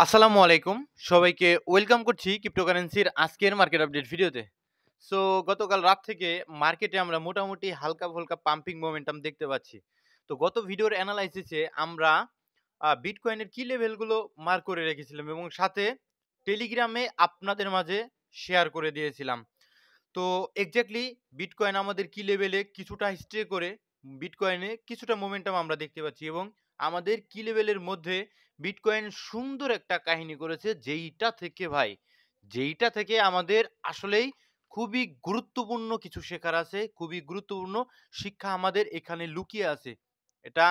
আসসালামু আলাইকুম। সবাইকে ওয়েলকাম করছি ক্রিপ্টোকারেন্সির আজকের মার্কেট আপডেট ভিডিওতে। সো গতকাল রাত থেকে মার্কেটে আমরা মোটামুটি হালকা-ফুলকা পাম্পিং মোমেন্টাম দেখতে পাচ্ছি। তো গত ভিডিওর এনালাইসিসে আমরা বিটকয়েনের কি লেভেলগুলো মার্ক করে রেখেছিলাম এবং সাথে টেলিগ্রামে আপনাদের মাঝে শেয়ার করে দিয়েছিলাম। তো এক্সাক্টলি বিটকয়েন আমাদের কি লেভেলে কিছুটা স্টে করে বিটকয়েনে কিছুটা মোমেন্টাম আমরা দেখতে পাচ্ছি এবং আমাদের কি লেভেলের মধ্যে বিটকয়েন সুন্দর একটা কাহিনী করেছে যেইটা থেকে আমাদের আসলেই খুবই গুরুত্বপূর্ণ কিছু শেখার আছে, খুবই গুরুত্বপূর্ণ শিক্ষা আমাদের এখানে লুকিয়ে আছে। এটা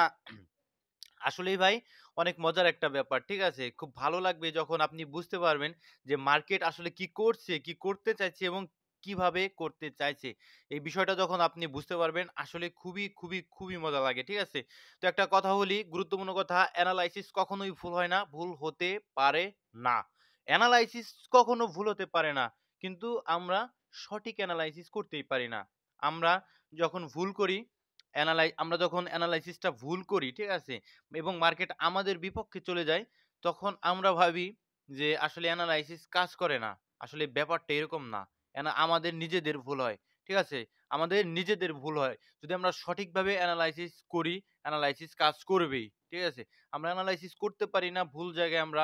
আসলেই ভাই অনেক মজার একটা ব্যাপার। ঠিক আছে? খুব ভালো লাগবে যখন আপনি বুঝতে পারবেন যে মার্কেট আসলে কি করছে, কি করতে চাইছে এবং কিভাবে করতে চাইছে। এই বিষয়টা যখন আপনি বুঝতে পারবেন আসলে খুবই মজা লাগে। ঠিক আছে? তো একটা কথা বলি, গুরুত্বপূর্ণ কথা, এনালাইসিস কখনোই ভুল হয় না, ভুল হতে পারে না। এনালাইসিস কখনো ভুল হতে পারে না। কিন্তু আমরা সঠিক এনালাইসিস করতেই পারি না। আমরা যখন ভুল করি আমরা যখন এনালাইসিসটা ভুল করি, ঠিক আছে? এবং মার্কেট আমাদের বিপক্ষে চলে যায়, তখন আমরা ভাবি যে আসলে এনালাইসিস কাজ করে না। আসলে ব্যাপারটা এরকম না। আমাদের নিজেদের ভুল হয়। ঠিক আছে? আমাদের নিজেদের ভুল হয়। যদি আমরা সঠিকভাবে এনালাইসিস করি, এনালাইসিস কাজ করবেই। ঠিক আছে? আমরা এনালাইসিস করতে পারি না, ভুল জায়গায় আমরা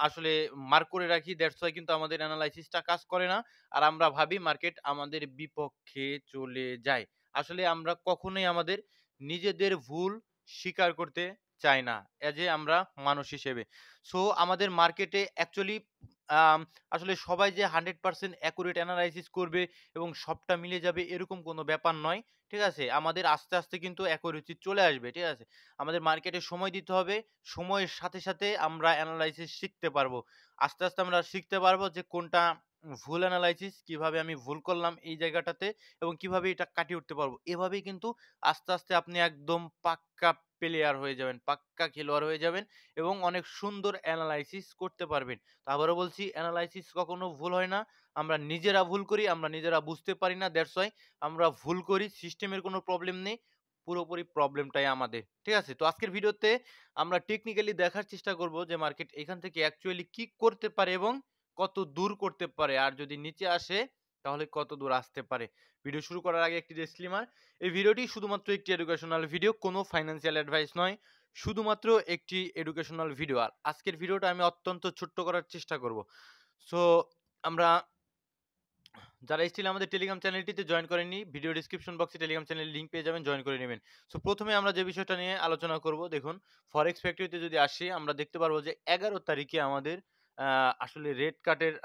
আসলে মার্ক করে রাখি। দ্যাটস ওয়াই কিন্তু আমাদের এনালাইসিসটা কাজ করে না। আর আমরা ভাবি মার্কেট আমাদের বিপক্ষে চলে যায়। আসলে আমরা কখনোই আমাদের নিজেদের ভুল স্বীকার করতে চাই না এজ এ আমরা মানুষ হিসেবে। সো আমাদের মার্কেটে অ্যাকচুয়ালি আম আসলে সবাই যে 100% অ্যাকুরেট এনালাইসিস করবে এবং সবটা মিলে যাবে এরকম কোনো ব্যাপার নয়। ঠিক আছে? আমাদের আস্তে কিন্তু অ্যাকুরেসি চলে আসবে। ঠিক আছে? আমাদের মার্কেটে সময় দিতে হবে। সময়ের সাথে আমরা এনালাইসিস শিখতে পারবো। আস্তে আমরা শিখতে পারবো যে কোনটা ভুল এনালাইসিস, কিভাবে আমি ভুল করলাম এই জায়গাটাতে এবং কিভাবে এটা কাটিয়ে উঠতে পারবো। এভাবেই কিন্তু আস্তে আপনি একদম পাক্কা প্লেয়ার হয়ে যাবেন, পাক্কা খেলোয়াড় হয়ে যাবেন এবং অনেক সুন্দর এনালাইসিস করতে পারবেন। তো আবারও বলছি, এনালাইসিস কখনো ভুল হয় না। আমরা নিজেরা ভুল করি, আমরা নিজেরা বুঝতে পারি না। দ্যাটস ওয়াই আমরা ভুল করি। সিস্টেমের কোনো প্রবলেম নেই। পুরোপুরি প্রবলেমটাই আমাদের। ঠিক আছে? তো আজকের ভিডিওতে আমরা টেকনিক্যালি দেখার চেষ্টা করব যে মার্কেট এখান থেকে অ্যাকচুয়ালি কি করতে পারে এবং কত দূর করতে পারে। আর যদি নিচে আসে তাহলে কত দূর আসতে পারে। ভিডিও শুরু করার আগে একটি ডিসক্লেমার, এই ভিডিওটি শুধুমাত্র একটি এডুকেশনাল ভিডিও, কোনো ফাইন্যান্সিয়াল অ্যাডভাইস নয়। শুধুমাত্র একটি এডুকেশনাল ভিডিও। আর আজকের ভিডিওটা আমি অত্যন্ত ছোট্ট করার চেষ্টা করব। সো আমরা যারা স্টিল আমাদের টেলিগ্রাম চ্যানেলটিতে জয়েন করেননি, ভিডিও ডেসক্রিপশন বক্সে টেলিগ্রাম চ্যানেলের লিংক পেয়ে যাবেন, জয়েন করে নেবেন। সো প্রথমে আমরা যে বিষয়টা নিয়ে আলোচনা করব, দেখুন ফরেক্স ফ্যাক্টরিতে যদি আসি আমরা দেখতে পারবো যে 11 তারিখে আমাদের আসলে রেড কার্টের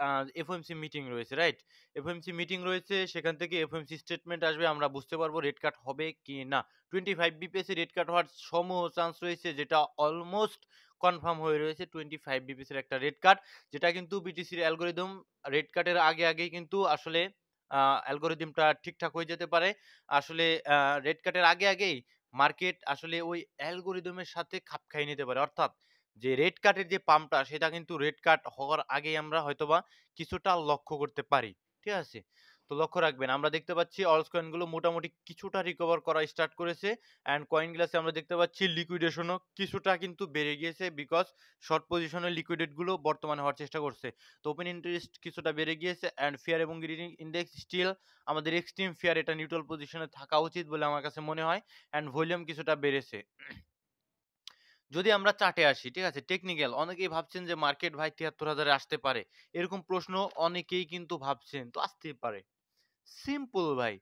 এফওএমসি মিটিং রয়েছে, রাইট? এফওএমসি মিটিং রয়েছে, সেখান থেকে এফওএমসি স্টেটমেন্ট আসবে, আমরা বুঝতে পারবো রেড কাট হবে কি না। 25 বিপিএস রেড কাট হওয়ার সমূহ চান্স রয়েছে, যেটা অলমোস্ট কনফার্ম হয়ে রয়েছে। 25 বিপিএস এর একটা রেড কাট, যেটা কিন্তু বিটিসির অ্যালগরিদম রেড কাটের আগেই কিন্তু আসলে অ্যালগরিদমটা ঠিকঠাক হয়ে যেতে পারে। আসলে রেড কাটের আগেই মার্কেট আসলে ওই অ্যালগরিদমের সাথে খাপ খাইয়ে নিতে পারে। অর্থাৎ যে রেড কাটের যে পাম্পটা সেটা কিন্তু রেড কাট হওয়ার আগেই আমরা হয়তোবা কিছুটা লক্ষ্য করতে পারি। ঠিক আছে? তো লক্ষ্য রাখবেন। আমরা দেখতে পাচ্ছি অলস কয়েন গুলো মোটামুটি কিছুটা রিকভার করা স্টার্ট করেছে। অ্যান্ড কয়েন গ্লাসে আমরা দেখতে পাচ্ছি লিকুইডেশনও কিছুটা কিন্তু বেড়ে গিয়েছে, বিকজ শর্ট পজিশনে লিকুইডেট গুলো বর্তমানে হওয়ার চেষ্টা করছে। তো ওপেন ইন্টারেস্ট কিছুটা বেড়ে গিয়েছে অ্যান্ড ফিয়ার এবং গ্রিডিং ইনডেক্স স্টিল আমাদের এক্সট্রিম ফিয়ার, এটা নিউট্রাল পজিশনে থাকা উচিত বলে আমার কাছে মনে হয়। অ্যান্ড ভলিউম কিছুটা বেড়েছে। যদি আমরা চার্টে আসি, ঠিক আছে? টেকনিক্যাল, অনেকেই ভাবছেন যে মার্কেট ভাই ৭৩,০০০ এ আসতে পারে। এরকম প্রশ্ন অনেকেই কিন্তু ভাবছেন। তো আসতেই পারে। সিম্পল ভাই।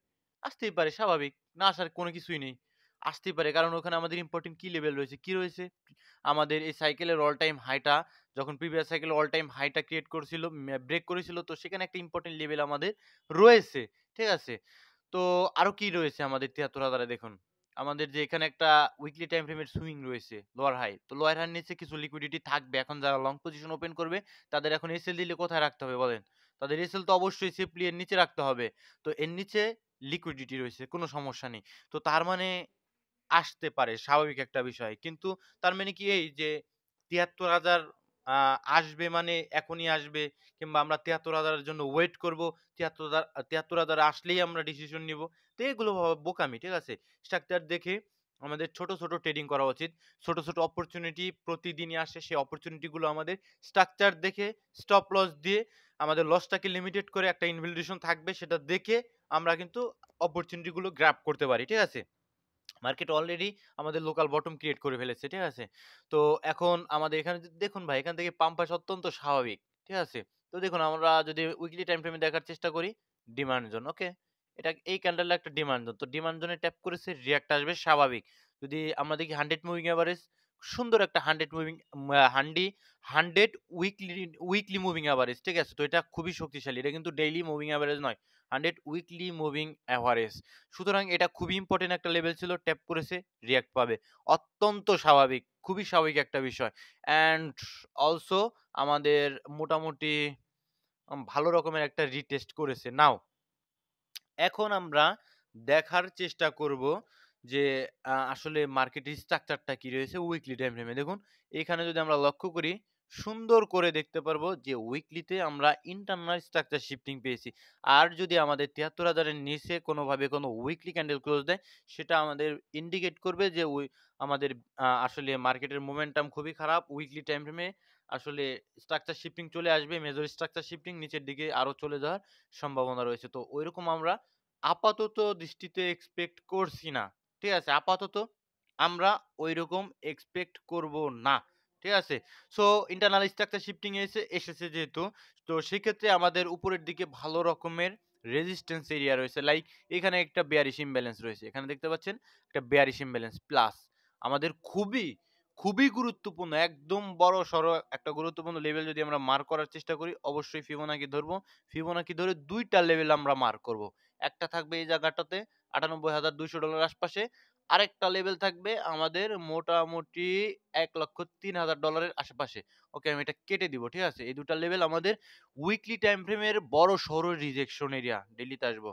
আসতেই পারে, স্বাভাবিক। না আসার কোনো কিছুই নেই। আসতেই পারে, কারণ ওখানে আমাদের ইম্পোর্টেন্ট কি লেভেল রয়েছে? কি রয়েছে? আমাদের এই সাইকেলের অল টাইম হাইটা, যখন প্রিভিয়াস সাইকেল অল টাইম হাইটা ক্রিয়েট করেছিল, ব্রেক করেছিল, তো সেখানে একটা ইম্পোর্টেন্ট লেভেল আমাদের রয়েছে। ঠিক আছে? তো আরো কি রয়েছে আমাদের ৭৩,০০০ এ দেখুন। আমাদের যে এখানে একটা উইকলি টাইম ফ্রেমের সুইং রয়েছে, লোয়ার হাই। তো লোয়ার হাইয়ের নিচে কিছু লিকুইডিটি থাকবে। এখন যারা লং পজিশন ওপেন করবে তাদের এখন এসএল দিলে কোথায় রাখতে হবে বলেন? তাদের এসএল তো অবশ্যই সেফলি এর নিচে রাখতে হবে। তো এর নিচে লিকুইডিটি রয়েছে, কোনো সমস্যা নেই। তো তার মানে আসতে পারে, স্বাভাবিক একটা বিষয়। কিন্তু তার মানে কি এই যে ৭৩,০০০ আ আসবে মানে এখনই আসবে, কিংবা আমরা ৭৩,০০০ এর জন্য ওয়েট করব। ৭৩,০০০ আসলেই আমরা ডিসিশন নিব। তো এগুলো বোকামি, ঠিক আছে? স্ট্রাকচার দেখে আমাদের ছোট, ছোট ট্রেডিং করা উচিত। ছোট, ছোট অপরচুনিটি প্রতিদিনই আসে। সেই অপরচুনিটি গুলো আমাদের স্ট্রাকচার দেখে স্টপ লস দিয়ে আমাদের লসটাকে লিমিটেড করে একটা ইনভ্যালুয়েশন থাকবে সেটা দেখে আমরা কিন্তু অপরচুনিটি গুলো গ্র্যাব করতে পারি। ঠিক আছে? মার্কেট অলরেডি আমাদের লোকাল বটম ক্রিয়েট করে ফেলেছে। ঠিক আছে? তো এখন আমাদের এখানে দেখুন ভাই এখান থেকে পাম্প আসা অত্যন্ত স্বাভাবিক। ঠিক আছে? তো দেখুন আমরা যদি উইকলি টাইম ফ্রেমে দেখার চেষ্টা করি ডিমান্ড জোন ওকে। এটা এই ক্যান্ডেলটা একটা ডিমান্ড জোন। তো ডিমান্ড জোনে ট্যাপ করেছে রিঅ্যাক্ট আসবে স্বাভাবিক। যদি আমরা দেখি 100 মুভিং এভারেজ সুন্দর একটা 100 moving handi 100 weekly moving average. ঠিক আছে? তো এটা খুবই শক্তিশালী। এটা কিন্তু ডেইলি মুভিং এভারেজ নয়। 100 উইকলি মুভিং এভারেজ। সুতরাং এটা খুবই ইম্পোর্টেন্ট একটা লেভেল ছিল। ট্যাপ করেছে, রিঅ্যাক্ট পাবে। অত্যন্ত স্বাভাবিক। খুবই স্বাভাবিক একটা বিষয়। অ্যান্ড অলসো আমাদের মোটামুটি ভালো রকমের একটা রিটেস্ট করেছে। নাও এখন আমরা দেখার চেষ্টা করব যে আসলে মার্কেটের স্ট্রাকচারটা কি রয়েছে উইকলি টাইম ফ্রেমে। দেখুন এখানে যদি আমরা লক্ষ্য করি সুন্দর করে দেখতে পারবো যে উইকলিতে আমরা ইন্টারনাল স্ট্রাকচার শিফটিং পেয়েছি। আর যদি আমাদের ৭৩,০০০ এর নিচে কোনোভাবে কোনো উইকলি ক্যান্ডেল ক্লোজ দেয় সেটা আমাদের ইন্ডিকেট করবে যে আমাদের আসলে মার্কেটের মোমেন্টাম খুবই খারাপ। উইকলি টাইম ফ্রেমে আসলে স্ট্রাকচার শিফটিং চলে আসবে। মেজর স্ট্রাকচার শিফটিং নিচের দিকে আরো চলে যাওয়ার সম্ভাবনা রয়েছে। তো ঐরকম আমরা আপাতত দৃষ্টিতে এক্সপেক্ট করছি না। ঠিক আছে? আপাতত আমরা ঐরকম এক্সপেক্ট করব না। ঠিক আছে? সো ইন্টারনাল স্ট্রাকচার শিফটিং এসেছে যেহেতু, তো সেক্ষেত্রে আমাদের উপরের দিকে ভালো রকমের রেজিস্ট্যান্স এরিয়া রয়েছে। লাইক এখানে একটা বেয়ারিশ ইমব্যালেন্স রয়েছে। এখানে দেখতে পাচ্ছেন একটা বেয়ারিশ ইমব্যালেন্স প্লাস আমাদের খুবই, খুবই গুরুত্বপূর্ণ একদম বড়সড় একটা গুরুত্বপূর্ণ লেভেল যদি আমরা মার্ক করার চেষ্টা করি অবশ্যই ফিবোনাকি ধরবো। ফিবোনাকি ধরে ২ টা লেভেল আমরা মার্ক করব। একটা থাকবে এই জায়গাটাতে $৯৮,২০০ আশপাশে। আরেকটা লেভেল থাকবে আমাদের মোটামুটি $১,৩০,০০০ এর আশেপাশে। ওকে আমি এটা কেটে দিব। ঠিক আছে? এই ২ টা লেভেল আমাদের উইকলি টাইম ফ্রেমের বড়সড় রিজেকশন এরিয়া। ডেইলিতে আসবো।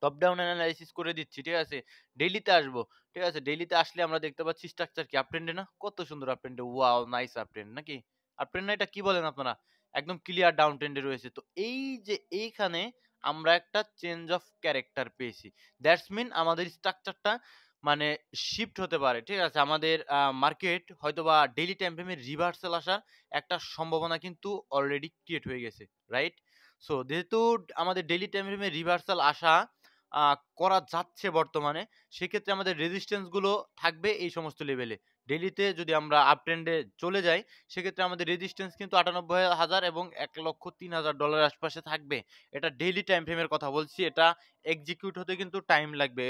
টপ ডাউন এনালাইসিস করে দিচ্ছি। ঠিক আছে? ডেইলিতে আসবো। ঠিক আছে? ডেইলিতে আসলে আমরা দেখতে পাচ্ছি স্ট্রাকচার কি আপট্রেন্ডে না? কত সুন্দর আপট্রেন্ডে। ওয়াও! নাইস আপট্রেন্ড নাকি? আপট্রেন্ড না এটা কি বলেন আপনারা? একদম ক্লিয়ার ডাউন ট্রেন্ডে রয়েছে। তো এই যে এইখানে আমরা একটা চেঞ্জ অফ ক্যারেক্টার পেয়েছি। দ্যাটস মিন আমাদের স্ট্রাকচারটা মানে শিফট হতে পারে। ঠিক আছে? আমাদের মার্কেট হয়তোবা ডেইলি টাইম ফ্রেমে রিভার্সাল আসার একটা সম্ভাবনা কিন্তু অলরেডি ক্রিয়েট হয়ে গেছে। রাইট? সো যেহেতু আমাদের ডেইলি টাইম ফ্রেমে রিভার্সাল আসা আ করা যাচ্ছে বর্তমানে, সেক্ষেত্রে আমাদের রেজিস্ট্যান্স গুলো থাকবে এই সমস্ত লেভেলে। ডেইলিতে যদি আমরা আপ ট্রেন্ডে চলে যাই, সেক্ষেত্রে আমাদের রেজিস্ট্যান্স কিন্তু ৯৮,০০০ এবং $১,৩০,০০০ আশপাশে থাকবে। এটা ডেইলি টাইম ফ্রেমের কথা বলছি। এটা এক্সিকিউট হতে কিন্তু টাইম লাগবে।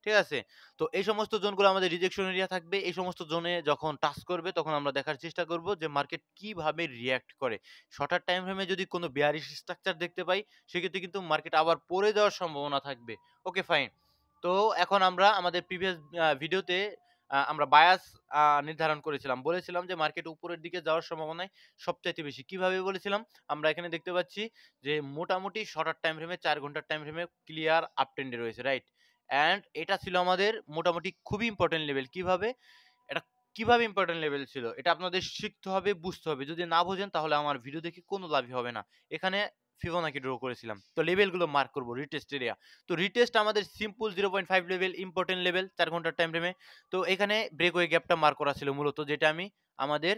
ঠিক আছে? তো এই সমস্ত জোনগুলো আমাদের রিজেকশন এরিয়া থাকবে। এই সমস্ত জোনে যখন টাচ করবে তখন আমরা দেখার চেষ্টা করব যে মার্কেট কিভাবে রিঅ্যাক্ট করে। শর্টার টাইম ফ্রেমে যদি কোনো বেয়ারিশ স্ট্রাকচার দেখতে পাই, সেক্ষেত্রে কিন্তু মার্কেট আবার পড়ে যাওয়ার সম্ভাবনা থাকবে। Okay fine. তো এখন আমরা আমাদের প্রিভিয়াস ভিডিওতে আমরা বায়াস নির্ধারণ করেছিলাম। বলেছিলাম যে মার্কেট উপরের দিকে যাওয়ার সম্ভাবনাই সবচাইতে বেশি। কিভাবে বলেছিলাম? আমরা এখানে দেখতে পাচ্ছি যে মোটামুটি শর্টার টাইম ফ্রেমে ৪ ঘন্টার টাইম ফ্রেমে ক্লিয়ার আপ ট্রেন্ডে রয়েছে, রাইট? অ্যান্ড এটা ছিল আমাদের মোটামুটি খুবই ইম্পোর্টেন্ট লেভেল। কিভাবে? এটা কিভাবে ইম্পোর্টেন্ট লেভেল ছিল? এটা আপনাদের শিখতে হবে, বুঝতে হবে। যদি না বোঝেন তাহলে আমার ভিডিও দেখে কোনো লাভই হবে না। এখানে ফিবোনাকি ড্র করেছিলাম। তো লেভেলগুলো মার্ক করব রিটেস্ট এরিয়া। তো রিটেস্ট আমাদের সিম্পল 0.5 লেভেল, ইম্পোর্টেন্ট লেভেল ৪ ঘন্টার টাইম ফ্রেমে। তো এখানে ব্রেকওয়ে গ্যাপটা মার্ক করা ছিল মূলত যেটা আমি আমাদের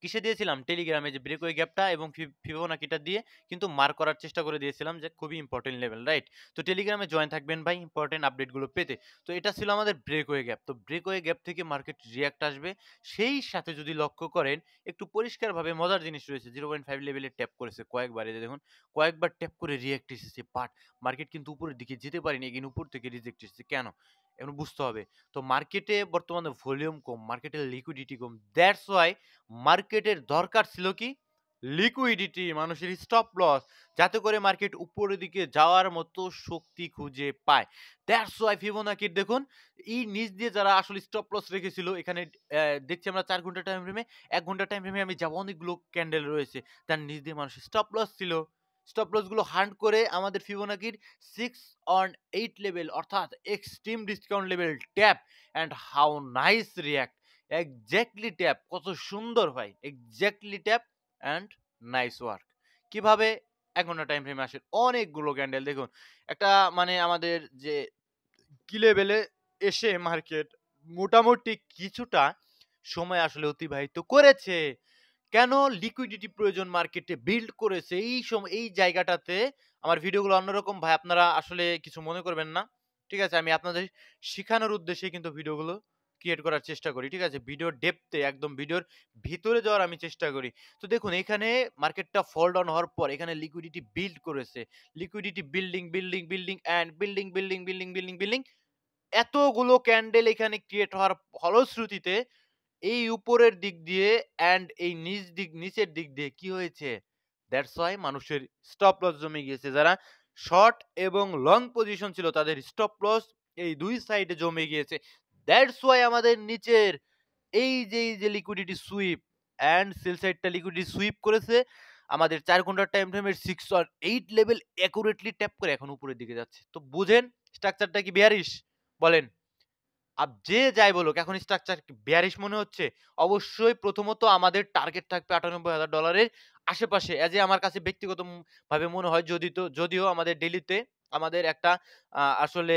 কিসে দিয়েছিলাম? টেলিগ্রামে যে ব্রেকওয়ে গ্যাপটা এবং ফিবোনাকিটা দিয়ে কিন্তু মার্ক করার চেষ্টা করে দিয়েছিলাম যে খুবই ইম্পোর্টেন্ট লেভেল, রাইট? তো টেলিগ্রামে জয়েন থাকবেন ভাই ইম্পোর্টেন্ট আপডেটগুলো পেতে। তো এটা ছিল আমাদের ব্রেকওয়ে গ্যাপ। তো ব্রেকওয়ে গ্যাপ থেকে মার্কেট রিঅ্যাক্ট আসবে। সেই সাথে যদি লক্ষ্য করেন একটু পরিষ্কারভাবে মজার জিনিস রয়েছে 0.5 লেভেলে ট্যাপ করেছে কয়েকবার। এই যে দেখুন কয়েকবার ট্যাপ করে রিঅ্যাক্ট এসেছে। বাট মার্কেট কিন্তু উপরের দিকে যেতে পারেনি। এগেইন উপর থেকে রিজেক্ট এসেছে। কেন? এখন বুঝতে হবে। তো মার্কেটে বর্তমানে ভলিউম কম, মার্কেটের লিকুইডিটি কম। দ্যাটস ওয়াই মার্কেটের দরকার ছিল কি? লিকুইডিটি, মানুষের স্টপ লস, যাতে করে মার্কেট উপরের দিকে যাওয়ার মতো শক্তি খুঁজে পায়। দ্যাটস ওয়াই ফিবোনাকির দেখুন এই নিচ দিয়ে যারা আসলে স্টপ লস রেখেছিল এখানে দেখছি আমরা ৪ ঘন্টা টাইম ফ্রেমে ১ ঘন্টা টাইম ফ্রেমে আমি যাব অনেকগুলো ক্যান্ডেল রয়েছে। তার নিচ দিয়ে মানুষের স্টপ লস ছিল। স্টপ লস গুলো হান্ট করে আমাদের ফিবোনাকির 6 অন 8 লেভেল অর্থাৎ extreme discount level tap and how nice react exactly tap কত সুন্দর ভাই exactly tap and nice work কিভাবে ১ ঘন্টা টাইম ফ্রেমে আসে অনেকগুলো ক্যান্ডেল দেখুন একটা মানে আমাদের যে কি লেভেলে এসে মার্কেট মোটামুটি কিছুটা সময় আসলে অতিবাহিত করেছে। কেন লিকুইডিটি প্রয়োজন মার্কেটে বিল্ড করেছে এই জায়গাটাতে আমার ভিডিওগুলো অন্যরকম ভাই, আপনারা আসলে কিছু মনে করবেন না। ঠিক আছে? আমি আপনাদের শিখানোর উদ্দেশ্যে কিন্তু ভিডিওগুলো ক্রিয়েট করার চেষ্টা করি। ঠিক আছে? ভিডিওর ডেপথে একদম ভিডিওর ভিতরে যাওয়ার আমি চেষ্টা করি। তো দেখুন এখানে মার্কেটটা ফল ডাউন হওয়ার পর এখানে লিকুইডিটি বিল্ড করেছে। Liquidity building and building. এতগুলো ক্যান্ডেল এখানে ক্রিয়েট হওয়ার ফলশ্রুতিতে এই উপরের দিক দিয়ে অ্যান্ড এই নিচের দিক দিয়ে কি হয়েছে? দ্যাটস ওয়াই মানুষের স্টপ লস জমে গিয়েছে। যারা শর্ট এবং লং পজিশন ছিল তাদের স্টপ লস এই ২ সাইডে জমে গিয়েছে। দ্যাটস ওয়াই আমাদের নিচের এই যে লিকুইডিটি সুইপ অ্যান্ড সেল সাইডটা লিকুইডিটি সুইপ করেছে। আমাদের ৪ ঘন্টার টাইম ফ্রেমের 6 অর 8 লেভেল অ্যাকুরেটলি ট্যাপ করে এখন উপরের দিকে যাচ্ছে। তো বুঝেন স্ট্রাকচারটা কি বেয়ারিশ? বলেন। যে যাই বলুক এখন স্ট্রাকচার বেয়ারিশ মনে হচ্ছে? অবশ্যই প্রথমত আমাদের টার্গেট থাকবে $৯৮,০০০ এর আশেপাশে। আমার কাছে ব্যক্তিগত ভাবে মনে হয় যদিও আমাদের ডেইলিতে আমাদের একটা আসলে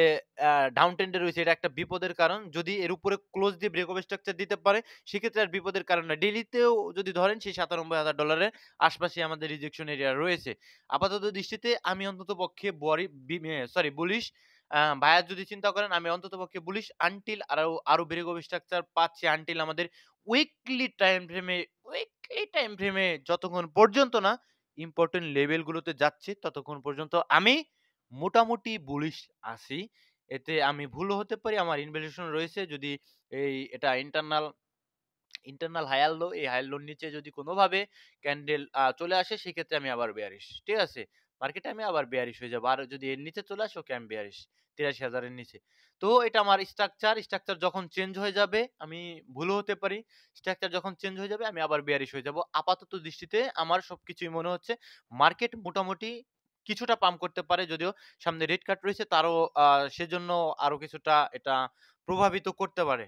ডাউন ট্রেন্ড এ রয়েছে। এটা একটা বিপদের কারণ। যদি এর উপরে ক্লোজ দিয়ে ব্রেক ওভার স্ট্রাকচার দিতে পারে সেক্ষেত্রে আর বিপদের কারণ না। ডেইলিতেও যদি ধরেন সেই $৯৭,০০০ এর আশপাশে আমাদের রিজেকশন এরিয়া রয়েছে। আপাতত দৃষ্টিতে আমি অন্ততপক্ষে বুলিশ ভাইয়া যদি চিন্তা করেন আমি অন্ততপক্ষে বুলিশ আনটিল আরো ব্রেক ওভার স্ট্রাকচার পাচ্ছি আনটিল আমাদের উইকলি টাইম ফ্রেমে যতক্ষণ পর্যন্ত না ইম্পোর্টেন্ট লেভেল গুলোতে যাচ্ছে ততক্ষণ পর্যন্ত আমি মোটামুটি বুলিশ আছি। এতে আমি ভুলও হতে পারি। আমার ইনভ্যালুয়েশন রয়েছে যদি এটা ইন্টারনাল হায়ার লো, এই হায়ার লোর নিচে যদি কোনোভাবে ক্যান্ডেল চলে আসে সেক্ষেত্রে আমি আবার বেয়ারিশ। ঠিক আছে? মার্কেটে আমি আবার বেয়ারিশ হয়ে যাবো। আর যদি এর নিচে চলে আসে ওকে আমি বেয়ারিশ। ৮৩,০০০ এর নিচে। তো এটা আমার স্ট্রাকচার যখন চেঞ্জ হয়ে যাবে আমি ভুলও হতে পারি। স্ট্রাকচার যখন চেঞ্জ হয়ে যাবে আমি আবার বেয়ারিশ হয়ে যাবো। আপাতত দৃষ্টিতে আমার সবকিছুই মনে হচ্ছে মার্কেট মোটামুটি কিছুটা পাম্প করতে পারে যদিও সামনে রেড কার্ড রয়েছে তারও সেজন্য আরো কিছুটা এটা প্রভাবিত করতে পারে।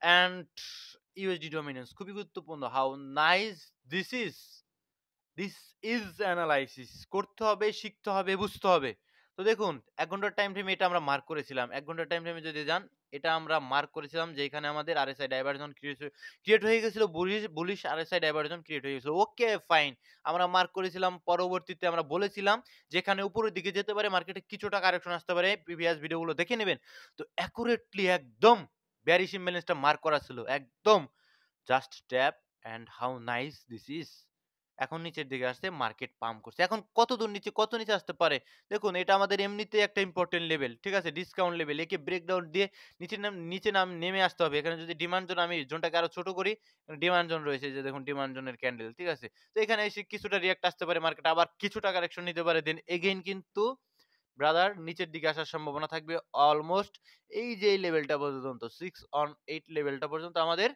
অ্যান্ড ইউএসডি ডমিনেন্স খুবই গুরুত্বপূর্ণ। How nice this is! This is analysis করতে হবে, শিখতে হবে, বুঝতে হবে। তো দেখুন ১ ঘন্টার টাইম ফ্রেমে এটা আমরা মার্ক করেছিলাম। ১ ঘন্টার টাইম ফ্রেমে যদি যান, এটা আমরা মার্ক করেছিলাম যে এখানে আমাদের আরএসআই ডাইভারশন ক্রিয়েট হয়ে গেছিল। বুলিশ আরএসআই ডাইভারশন ক্রিয়েট হয়ে গেছিল। Okay fine. আমরা মার্ক করেছিলাম। পরবর্তীতে আমরা বলেছিলাম যে এখানে উপরের দিকে যেতে পারে, মার্কেটে কিছুটা কারেকশন আসতে পারে। প্রিভিয়াস ভিডিওগুলো দেখে নিবেন। তো অ্যাকুরেটলি একদম বেয়ারিশ ইমব্যালেন্সটা মার্ক করা ছিল। একদম just tap and how nice this is! এখন নিচের দিকে আসছে, মার্কেট পাম্প করছে। এখন কতদূর নিচে, কত নিচে আসতে পারে? দেখুন এটা আমাদের এমনিতেই একটা ইম্পোর্টেন্ট লেভেল। ঠিক আছে? Discount level. একে ব্রেকডাউন দিয়ে নিচে নেমে আসতে হবে। এখানে যদি ডিমান্ড জোন আমি জোনটাকে আরো ছোট করি, ডিমান্ড জোন রয়েছে যে দেখুন ডিমান্ড জোনের ক্যান্ডেল। ঠিক আছে? তো এখানে এসে কিছুটা রিঅ্যাক্ট আসতে পারে মার্কেট আবার কিছুটা কারেকশন নিতে পারে। দেন এগেইন কিন্তু ব্রাদার নিচের দিকে আসার সম্ভাবনা থাকবে অলমোস্ট এই লেভেলটা পর্যন্ত 6 অন 8 লেভেলটা পর্যন্ত আমাদের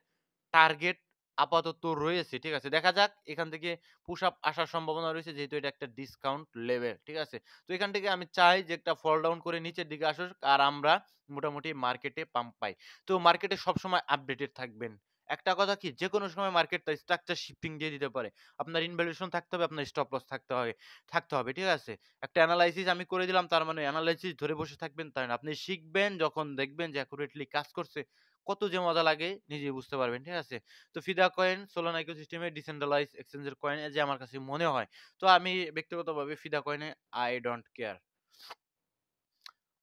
টার্গেট আপাতত রয়েছে। ঠিক আছে? দেখা যাক এখান থেকে পুশ আপ আসার সম্ভাবনা রয়েছে যেহেতু এটা একটা ডিসকাউন্ট লেভেল। ঠিক আছে? তো এখান থেকে আমি চাই যে একটা ফল ডাউন করে নিচের দিকে আসুক আর আমরা মোটামুটি মার্কেটে পাম্প পাই। তো মার্কেটে সবসময় আপডেটেড থাকবেন। একটা কথা কি যেকোনো সময় মার্কেট তার স্ট্রাকচার শিফটিং দিয়ে দিতে পারে। আপনার ইনভ্যালুয়েশন থাকতে হবে, আপনার স্টপ লস থাকতে হবে। ঠিক আছে? একটা এনালাইসিস আমি করে দিলাম তার মানে এনালাইসিস ধরে বসে থাকবেন তাই না। আপনি শিখবেন যখন দেখবেন যে অ্যাকুরেটলি কাজ করছে কত যে মজা লাগে নিজেই বুঝতে পারবেন। ঠিক আছে? তো ফিদা কয়েন সোলানা ইকোসিস্টেমে ডিসেন্ট্রালাইজ এক্সচেঞ্জের কয়েন যে আমার কাছে মনে হয়। তো আমি ব্যক্তিগতভাবে ফিদা কয়েনে I don't care.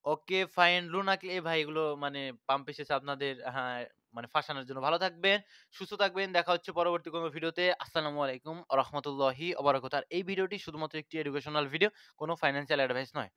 Okay fine লুনাকে ভাই এগুলো মানে পাম্প এসেছে আপনাদের হ্যাঁ, মানে ফাঁসানোর জন্য। ভালো থাকবেন, সুস্থ থাকবেন। দেখা হচ্ছে পরবর্তী কোনো ভিডিওতে। আসসালামু আলাইকুম ওয়া রাহমাতুল্লাহি ওয়া বারাকাতুহু। আর এই ভিডিওটি শুধুমাত্র একটি এডুকেশনাল ভিডিও, কোনো ফাইন্যান্সিয়াল অ্যাডভাইস নয়।